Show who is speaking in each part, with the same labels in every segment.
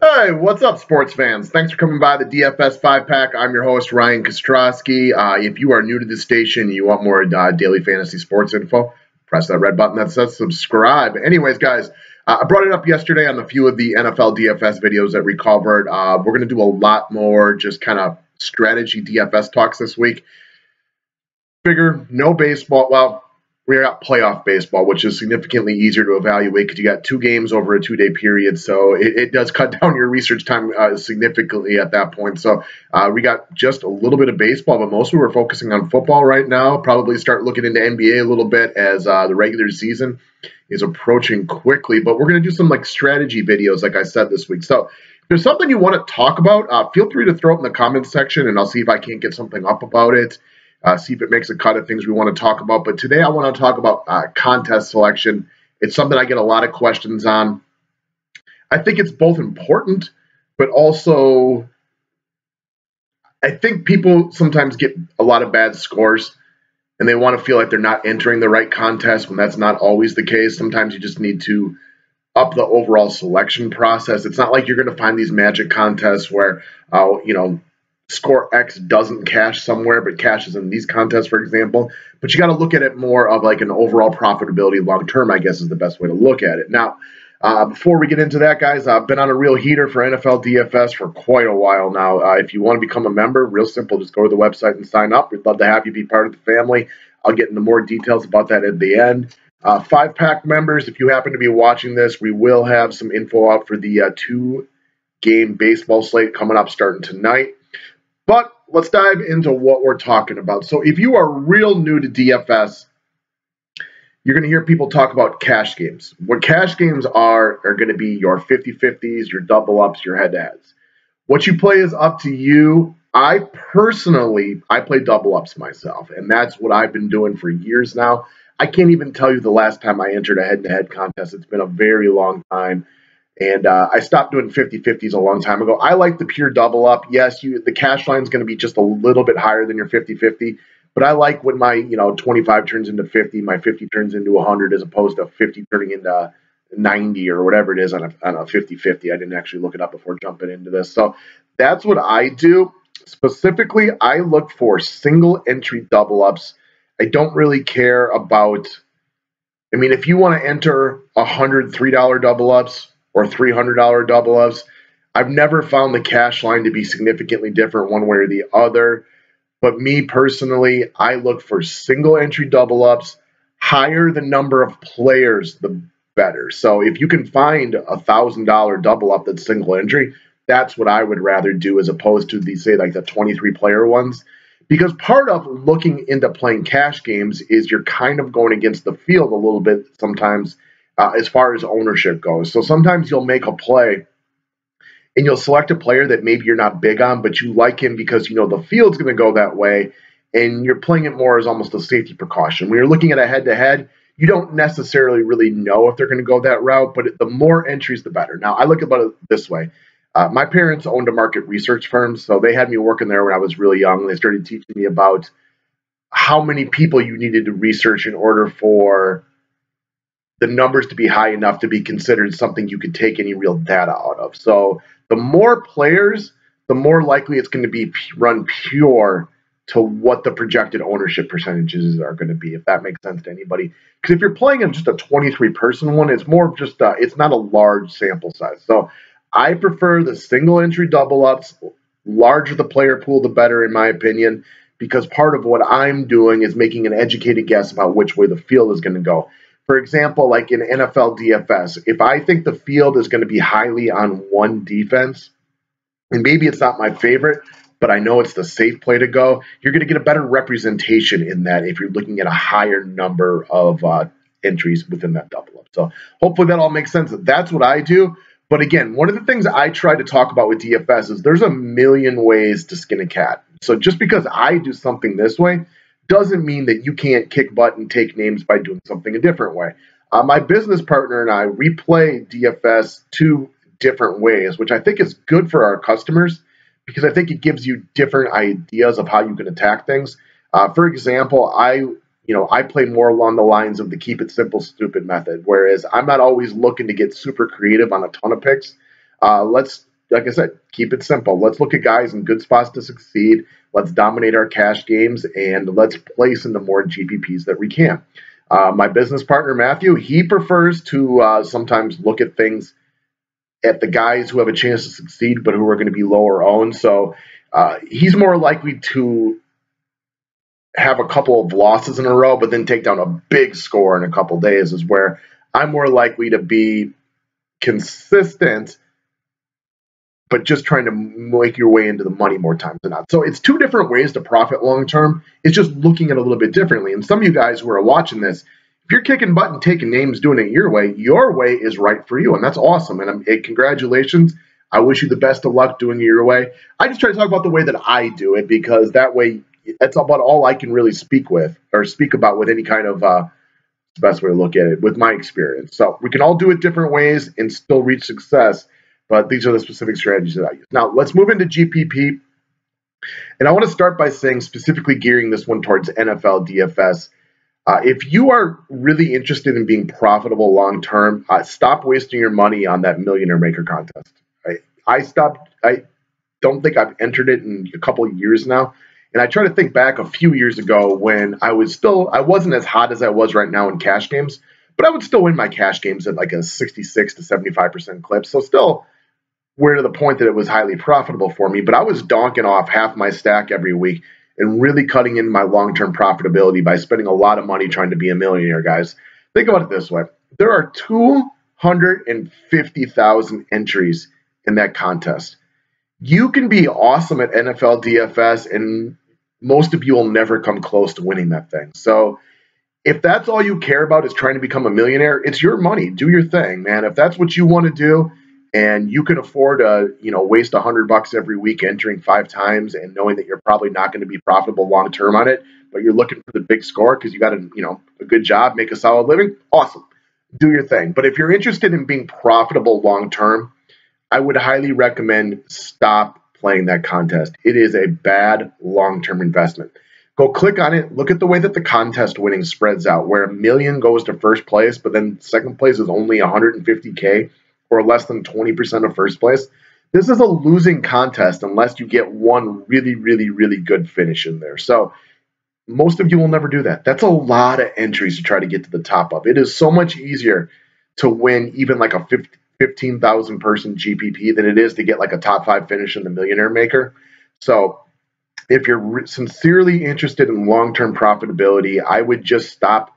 Speaker 1: Hey, what's up, sports fans? Thanks for coming by the DFS 5-pack. I'm your host, Ryan Kostrowski. If you are new to the station and you want more daily fantasy sports info, press that red button that says subscribe. Anyways, guys, I brought it up yesterday on a few of the NFL DFS videos that we covered. We're going to do a lot more just kind of strategy DFS talks this week. Figure no baseball. Well, we got playoff baseball, which is significantly easier to evaluate because you got 2 games over a 2-day period. So it does cut down your research time significantly at that point. So we got just a little bit of baseball, but mostly we're focusing on football right now. Probably start looking into NBA a little bit as the regular season is approaching quickly. But we're going to do some like strategy videos, like I said, this week. So if there's something you want to talk about, feel free to throw it in the comments section, and I'll see if I can't get something up about it. See if it makes a cut of things we want to talk about. But today I want to talk about contest selection. It's something I get a lot of questions on. I think it's both important, but also I think people sometimes get a lot of bad scores and they want to feel like they're not entering the right contest when that's not always the case. Sometimes you just need to up the overall selection process. It's not like you're going to find these magic contests where, score X doesn't cash somewhere, but cashes in these contests, for example. But you got to look at it more of like an overall profitability long term, I guess is the best way to look at it. Now, before we get into that, guys, I've been on a real heater for NFL DFS for quite a while now. If you want to become a member, real simple, just go to the website and sign up. We'd love to have you be part of the family. I'll get into more details about that at the end. 5-pack members, if you happen to be watching this, we will have some info out for the 2-game baseball slate coming up starting tonight. But let's dive into what we're talking about. So if you are real new to DFS, you're going to hear people talk about cash games. What cash games are going to be your 50-50s, your double-ups, your head-to-heads. What you play is up to you. I play double-ups myself, and that's what I've been doing for years now. I can't even tell you the last time I entered a head-to-head contest. It's been a very long time. And I stopped doing 50-50s a long time ago. I like the pure double up. Yes, the cash line is going to be just a little bit higher than your 50-50, but I like when my 25 turns into 50, my 50 turns into 100, as opposed to 50 turning into 90 or whatever it is on a 50-50. I didn't actually look it up before jumping into this. So that's what I do. Specifically, I look for single entry double ups. I don't really care about. I mean, if you want to enter $103 double ups or $300 double ups, I've never found the cash line to be significantly different one way or the other. But me personally, I look for single entry double ups. Higher the number of players, the better. So if you can find $1,000 double up that's single entry, that's what I would rather do as opposed to the 23 player ones. Because part of looking into playing cash games is you're kind of going against the field a little bit sometimes as far as ownership goes. So sometimes you'll make a play and you'll select a player that maybe you're not big on, but you like him because you know the field's going to go that way, and you're playing it more as almost a safety precaution. When you're looking at a head-to-head, you don't necessarily really know if they're going to go that route, but the more entries, the better. Now, I look about it this way. My parents owned a market research firm, so they had me working there when I was really young. They started teaching me about how many people you needed to research in order for the numbers to be high enough to be considered something you could take any real data out of. So the more players, the more likely it's going to be run pure to what the projected ownership percentages are going to be, if that makes sense to anybody. Because if you're playing in just a 23-person one, it's more of just it's not a large sample size. So I prefer the single entry double ups. Larger the player pool, the better, in my opinion, because part of what I'm doing is making an educated guess about which way the field is going to go. For example, like in NFL DFS, if I think the field is going to be highly on one defense, and maybe it's not my favorite, but I know it's the safe play to go, you're going to get a better representation in that if you're looking at a higher number of entries within that double up. So hopefully that all makes sense. That's what I do. But again, one of the things I try to talk about with DFS is there's a million ways to skin a cat. So just because I do something this way doesn't mean that you can't kick butt and take names by doing something a different way. My business partner and I, we play DFS 2 different ways, which I think is good for our customers because I think it gives you different ideas of how you can attack things. For example, I play more along the lines of the keep it simple, stupid method, whereas I'm not always looking to get super creative on a ton of picks. Let's like I said, keep it simple. Let's look at guys in good spots to succeed. Let's dominate our cash games, and let's place into more GPPs that we can. My business partner, Matthew, he prefers to sometimes look at things at the guys who have a chance to succeed but who are going to be lower owned. So he's more likely to have a couple of losses in a row but then take down a big score in a couple days, is where I'm more likely to be consistent but just trying to make your way into the money more times than not. So it's two different ways to profit long term. It's just looking at it a little bit differently. And some of you guys who are watching this, if you're kicking butt and taking names, doing it your way is right for you. And that's awesome. And congratulations. I wish you the best of luck doing it your way. I just try to talk about the way that I do it, because that way, that's about all I can really speak about with any kind of the best way to look at it with my experience. So we can all do it different ways and still reach success, but these are the specific strategies that I use. Now let's move into GPP, and I want to start by saying, specifically gearing this one towards NFL DFS. If you are really interested in being profitable long term, stop wasting your money on that Millionaire Maker contest. I don't think I've entered it in a couple of years now. And I try to think back a few years ago when I wasn't as hot as I was right now in cash games, but I would still win my cash games at like a 66 to 75% clip. So still, we're to the point that it was highly profitable for me, but I was donking off half my stack every week and really cutting in my long-term profitability by spending a lot of money trying to be a millionaire, guys. Think about it this way. There are 250,000 entries in that contest. You can be awesome at NFL DFS, and most of you will never come close to winning that thing. So if that's all you care about is trying to become a millionaire, it's your money. Do your thing, man. If that's what you want to do and you can afford to, waste $100 every week entering 5 times and knowing that you're probably not going to be profitable long term on it, but you're looking for the big score because you got a good job, make a solid living, awesome. Do your thing. But if you're interested in being profitable long term, I would highly recommend stop playing that contest. It is a bad long-term investment. Go click on it. Look at the way that the contest winning spreads out, where $1 million goes to first place, but then second place is only $150K, or less than 20% of first place. This is a losing contest unless you get one really, really, really good finish in there. So most of you will never do that. That's a lot of entries to try to get to the top of. It is so much easier to win even like a 15,000 person GPP than it is to get like a top 5 finish in the Millionaire Maker. So if you're sincerely interested in long-term profitability, I would just stop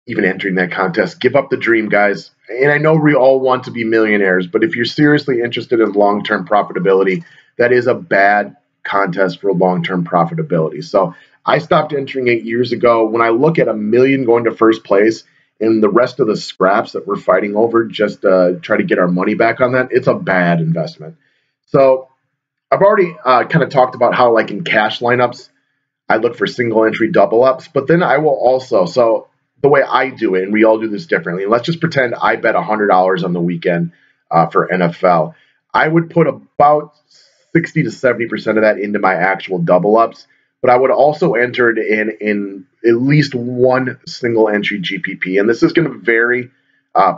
Speaker 1: even entering that contest. Give up the dream, guys. And I know we all want to be millionaires, but if you're seriously interested in long-term profitability, that is a bad contest for long-term profitability. So I stopped entering 8 years ago. When I look at $1 million going to first place and the rest of the scraps that we're fighting over just to try to get our money back on that, it's a bad investment. So I've already kind of talked about how, like in cash lineups, I look for single entry double ups, but then I will also, so the way I do it, and we all do this differently, let's just pretend I bet $100 on the weekend for NFL. I would put about 60 to 70% of that into my actual double ups, but I would also enter it in at least one single entry GPP. And this is going to vary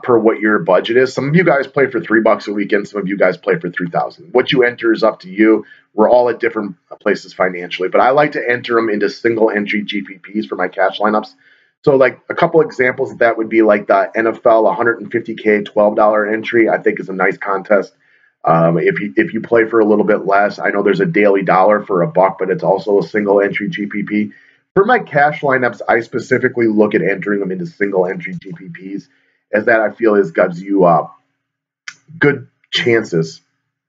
Speaker 1: per what your budget is. Some of you guys play for $3 a weekend. Some of you guys play for $3,000. What you enter is up to you. We're all at different places financially, but I like to enter them into single entry GPPs for my cash lineups. So like a couple examples of that would be like the NFL 150K $12 entry, I think is a nice contest. If you play for a little bit less, I know there's a daily dollar for $1, but it's also a single entry GPP. For my cash lineups, I specifically look at entering them into single entry GPPs, as that I feel gives you good chances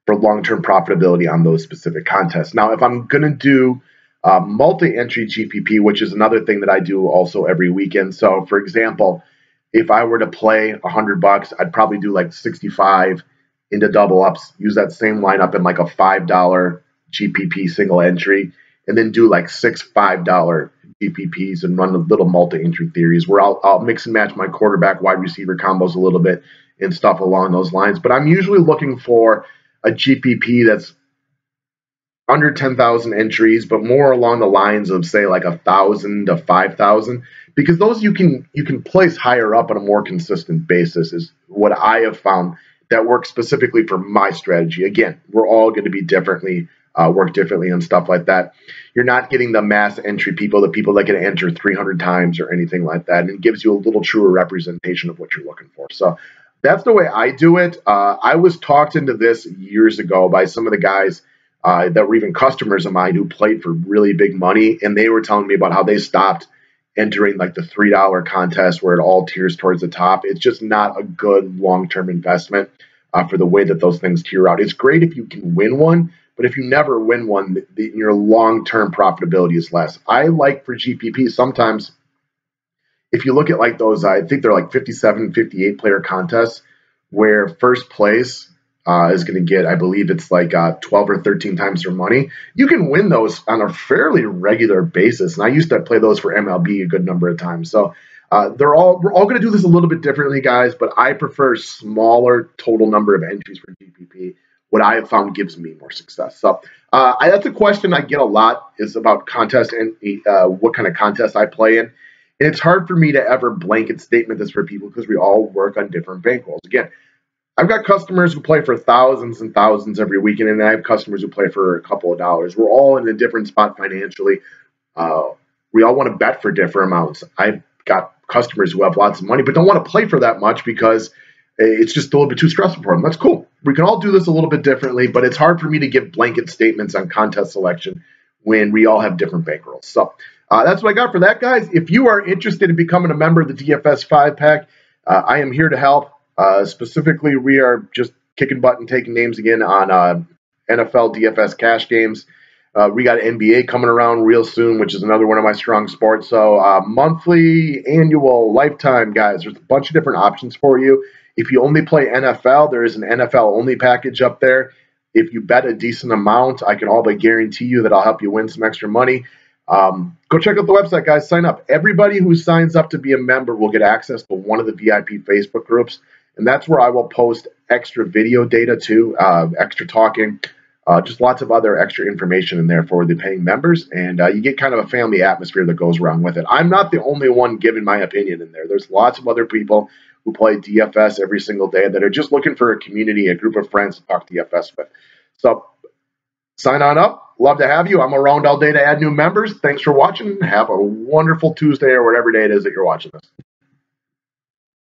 Speaker 1: for long-term profitability on those specific contests. Now, if I'm going to do multi-entry GPP, which is another thing that I do also every weekend. So, for example, if I were to play $100, I'd probably do like 65 into double ups, use that same lineup in like a $5 GPP single entry, and then do like 6 $5 GPPs and run the little multi-entry theories where I'll mix and match my quarterback wide receiver combos a little bit and stuff along those lines. But I'm usually looking for a GPP that's under 10,000 entries, but more along the lines of say like 1,000 to 5,000, because those you can place higher up on a more consistent basis is what I have found that work specifically for my strategy. Again, we're all going to be differently, work differently and stuff like that. You're not getting the mass entry people, the people that can enter 300 times or anything like that. And it gives you a little truer representation of what you're looking for. So that's the way I do it. I was talked into this years ago by some of the guys that were even customers of mine who played for really big money. And they were telling me about how they stopped entering like the $3 contest where it all tiers towards the top. It's just not a good long-term investment for the way that those things tier out. It's great if you can win one, but if you never win one, your long-term profitability is less. I like for GPP sometimes, if you look at like those, I think they're like 57, 58 player contests where first place is going to get, I believe it's like 12 or 13 times their money. You can win those on a fairly regular basis. And I used to play those for MLB a good number of times. So we're all going to do this a little bit differently, guys, but I prefer smaller total number of entries for GPP. What I have found gives me more success. So that's a question I get a lot, is about contest and what kind of contest I play in. And it's hard for me to ever blanket statement this for people because we all work on different bankrolls. Again, I've got customers who play for thousands and thousands every weekend, and I have customers who play for a couple of dollars. We're all in a different spot financially. We all want to bet for different amounts. I've got customers who have lots of money but don't want to play for that much because it's just a little bit too stressful for them. That's cool. We can all do this a little bit differently, but it's hard for me to give blanket statements on contest selection when we all have different bankrolls. So that's what I got for that, guys. If you are interested in becoming a member of the DFS 5-pack, I am here to help. Specifically, we are just kicking butt and taking names again on NFL DFS cash games. We got NBA coming around real soon, which is another one of my strong sports. So monthly, annual, lifetime, guys, there's a bunch of different options for you. If you only play NFL, there is an NFL-only package up there. If you bet a decent amount, I can all but guarantee you that I'll help you win some extra money. Go check out the website, guys. Sign up. Everybody who signs up to be a member will get access to one of the VIP Facebook groups. And that's where I will post extra video data too, extra talking, just lots of other extra information in there for the paying members. And you get kind of a family atmosphere that goes around with it. I'm not the only one giving my opinion in there. There's lots of other people who play DFS every single day that are just looking for a community, a group of friends to talk DFS with. So sign on up. Love to have you. I'm around all day to add new members. Thanks for watching. Have a wonderful Tuesday or whatever day it is that you're watching this.